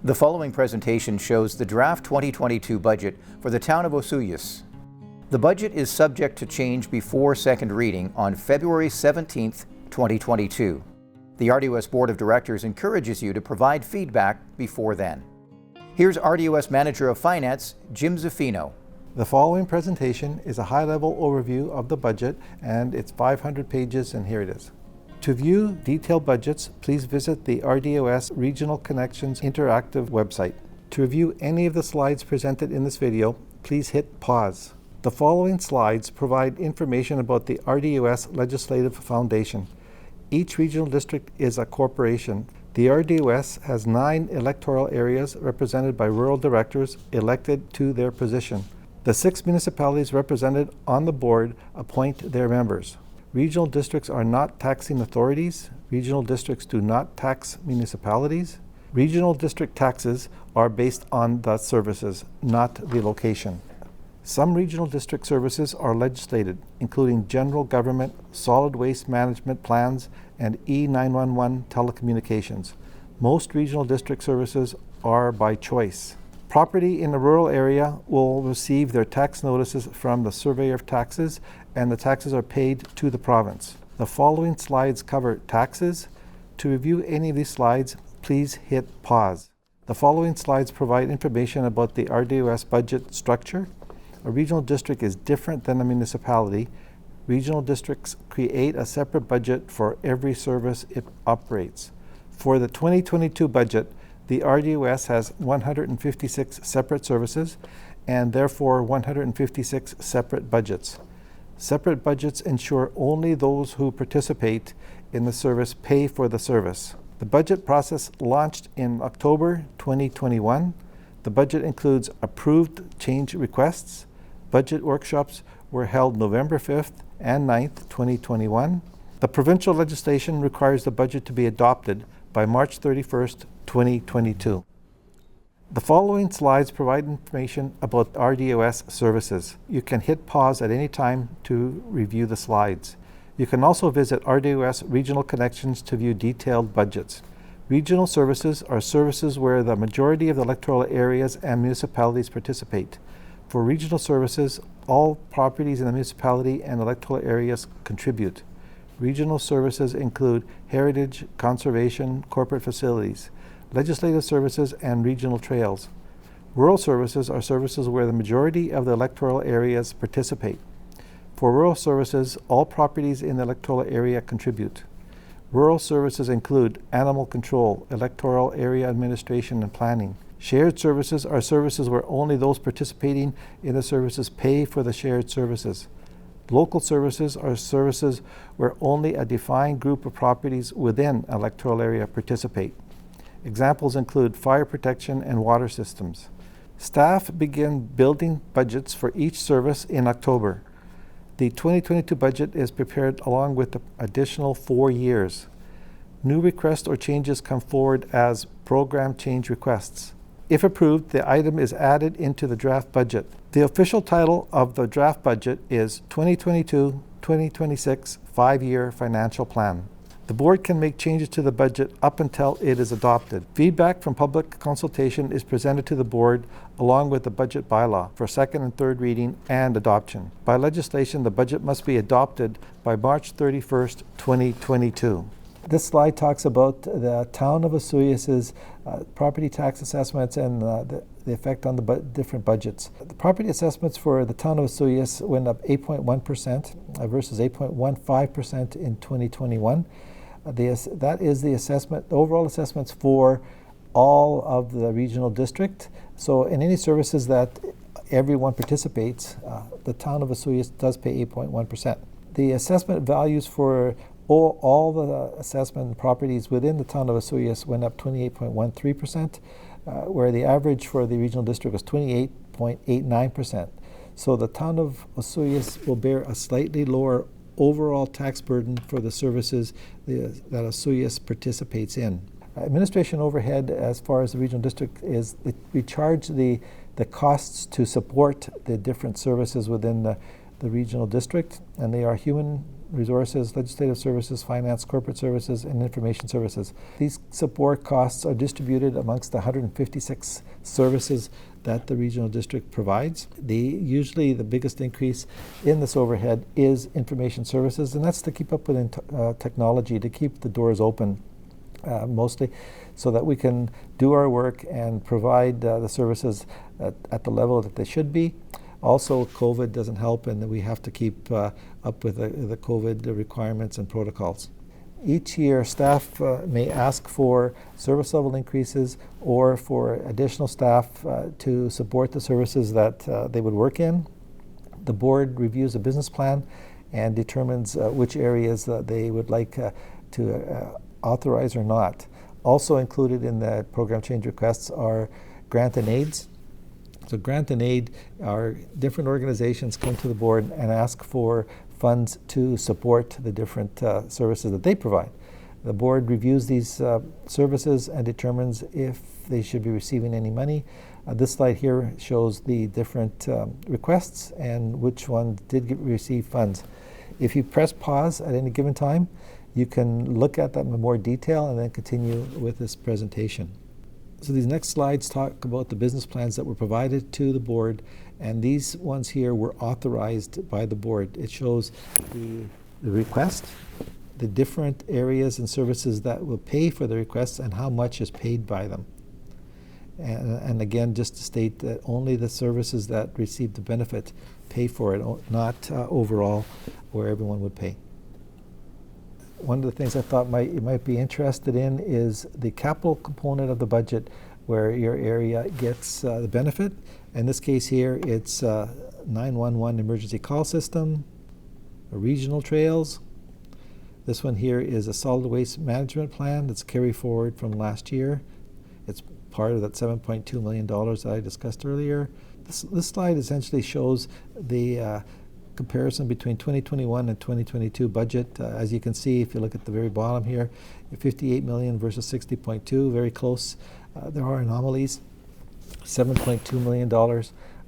The following presentation shows the draft 2022 budget for the town of Osoyoos. The budget is subject to change before second reading on February 17, 2022. The RDOS Board of Directors encourages you to provide feedback before then. Here's RDOS Manager of Finance, Jim Zaffino. The following presentation is a high-level overview of the budget, and it's 500 pages, and here it is. To view detailed budgets, please visit the RDOS Regional Connections Interactive website. To review any of the slides presented in this video, please hit pause. The following slides provide information about the RDOS Legislative Foundation. Each regional district is a corporation. The RDOS has 9 electoral areas represented by rural directors elected to their position. The 6 municipalities represented on the board appoint their members. Regional districts are not taxing authorities. Regional districts do not tax municipalities. Regional district taxes are based on the services, not the location. Some regional district services are legislated, including general government, solid waste management plans, and E911 telecommunications. Most regional district services are by choice. Property in a rural area will receive their tax notices from the Surveyor of Taxes, and the taxes are paid to the province. The following slides cover taxes. To review any of these slides, please hit pause. The following slides provide information about the RDOS budget structure. A regional district is different than a municipality. Regional districts create a separate budget for every service it operates. For the 2022 budget, the RDOS has 156 separate services and therefore 156 separate budgets. Separate budgets ensure only those who participate in the service pay for the service. The budget process launched in October 2021. The budget includes approved change requests. Budget workshops were held November 5th and 9th, 2021. The provincial legislation requires the budget to be adopted by March 31st, 2022. The following slides provide information about RDOS services. You can hit pause at any time to review the slides. You can also visit RDOS Regional Connections to view detailed budgets. Regional services are services where the majority of the electoral areas and municipalities participate. For regional services, all properties in the municipality and electoral areas contribute. Regional services include heritage, conservation, corporate facilities, legislative services, and regional trails. Rural services are services where the majority of the electoral areas participate. For rural services, all properties in the electoral area contribute. Rural services include animal control, electoral area administration, and planning. Shared services are services where only those participating in the services pay for the shared services. Local services are services where only a defined group of properties within an electoral area participate. Examples include fire protection and water systems. Staff begin building budgets for each service in October. The 2022 budget is prepared along with the additional 4 years. New requests or changes come forward as program change requests. If approved, the item is added into the draft budget. The official title of the draft budget is 2022-2026 5-Year Financial Plan. The board can make changes to the budget up until it is adopted. Feedback from public consultation is presented to the board along with the budget bylaw for second and third reading and adoption. By legislation, the budget must be adopted by March 31st, 2022. This slide talks about the town of Osoyoos' property tax assessments and the effect on the different budgets. The property assessments for the town of Osoyoos went up 8.1% versus 8.15% in 2021. That is the assessment, the overall assessments for all of the regional district. So in any services that everyone participates, the town of Osoyoos does pay 8.1%. The assessment values for all the assessment properties within the town of Osoyoos went up 28.13%, where the average for the regional district was 28.89%. So the town of Osoyoos will bear a slightly lower overall tax burden for the services that Osoyoos participates in. Administration overhead, as far as the regional district, is we charge the costs to support the different services within the regional district, and they are human resources, legislative services, finance, corporate services, and information services. These support costs are distributed amongst the 156 services that the regional district provides. Usually the biggest increase in this overhead is information services, and that's to keep up with technology, to keep the doors open mostly, so that we can do our work and provide the services at the level that they should be. Also, COVID doesn't help, and we have to keep up with the COVID requirements and protocols. Each year, staff may ask for service level increases or for additional staff to support the services that they would work in. The board reviews a business plan and determines which areas they would like to authorize or not. Also included in the program change requests are grant and aids. So grant and aid are different organizations come to the board and ask for funds to support the different services that they provide. The board reviews these services and determines if they should be receiving any money. This slide here shows the different requests and which one did receive funds. If you press pause at any given time, you can look at that in more detail and then continue with this presentation. So these next slides talk about the business plans that were provided to the board, and these ones here were authorized by the board. It shows the request, the different areas and services that will pay for the requests, and how much is paid by them. And again, just to state that only the services that receive the benefit pay for it, not overall where everyone would pay. One of the things I thought you might be interested in is the capital component of the budget, where your area gets the benefit. In this case here, it's 911 emergency call system, regional trails. This one here is a solid waste management plan that's carried forward from last year. It's part of that $7.2 million that I discussed earlier. This slide essentially shows the comparison between 2021 and 2022 budget. As you can see, if you look at the very bottom here, 58 million versus 60.2, very close. There are anomalies. $7.2 million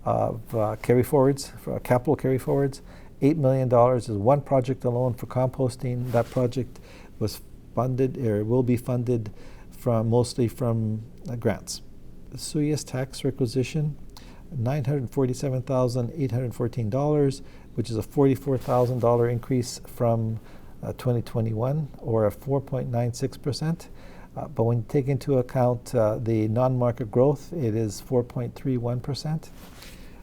of carry forwards, for capital carry forwards. $8 million is one project alone for composting. That project was funded, or will be funded, mostly from grants. The Osoyoos tax requisition, $947,814, which is a $44,000 increase from 2021, or a 4.96%. But when you take into account the non-market growth, it is 4.31%.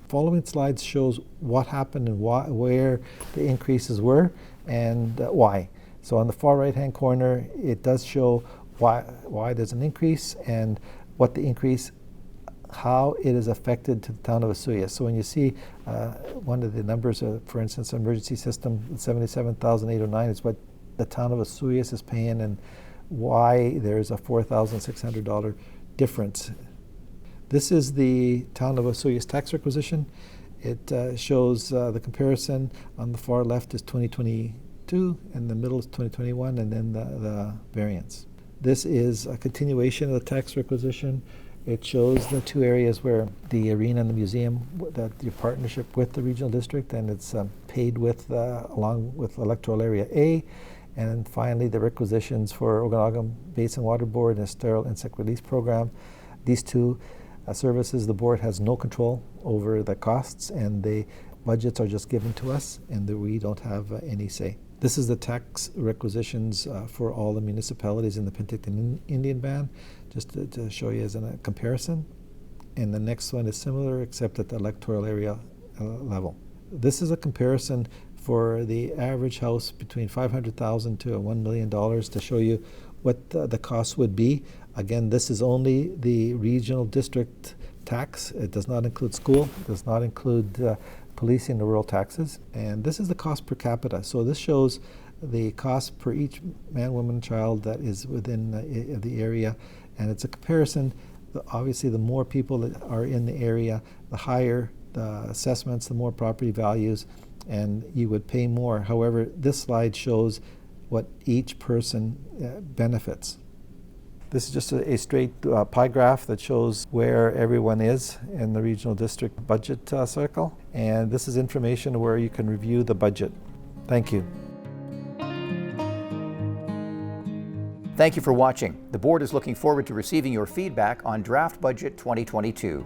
Following slides shows what happened and where the increases were and why. So on the far right-hand corner, it does show why there's an increase and what the increase, how it is affected to the town of Osoyoos. So when you see one of the numbers, for instance, emergency system, $77,809 is what the town of Osoyoos is paying, and why there's a $4,600 difference. This is the town of Osoyoos tax requisition. It shows the comparison. On the far left is 2022, and the middle is 2021, and then the variance. This is a continuation of the tax requisition. It shows the two areas where the arena and the museum, that your partnership with the regional district, and it's paid with along with electoral area A. And then finally, the requisitions for Okanagan Basin Water Board and a sterile insect release program. These two services, the board has no control over the costs, and the budgets are just given to us, and we don't have any say. This is the tax requisitions for all the municipalities in the Penticton Indian Band, just to show you as a comparison. And the next one is similar, except at the electoral area level. This is a comparison for the average house between $500,000 to $1 million to show you what the cost would be. Again, this is only the regional district tax. It does not include school, it does not include policing the rural taxes. And this is the cost per capita. So this shows the cost per each man, woman, child that is within the area. And it's a comparison. Obviously, the more people that are in the area, the higher the assessments, the more property values, and you would pay more. However, this slide shows what each person benefits. This is just a straight pie graph that shows where everyone is in the regional district budget circle. And this is information where you can review the budget. Thank you. Thank you for watching. The board is looking forward to receiving your feedback on Draft Budget 2022.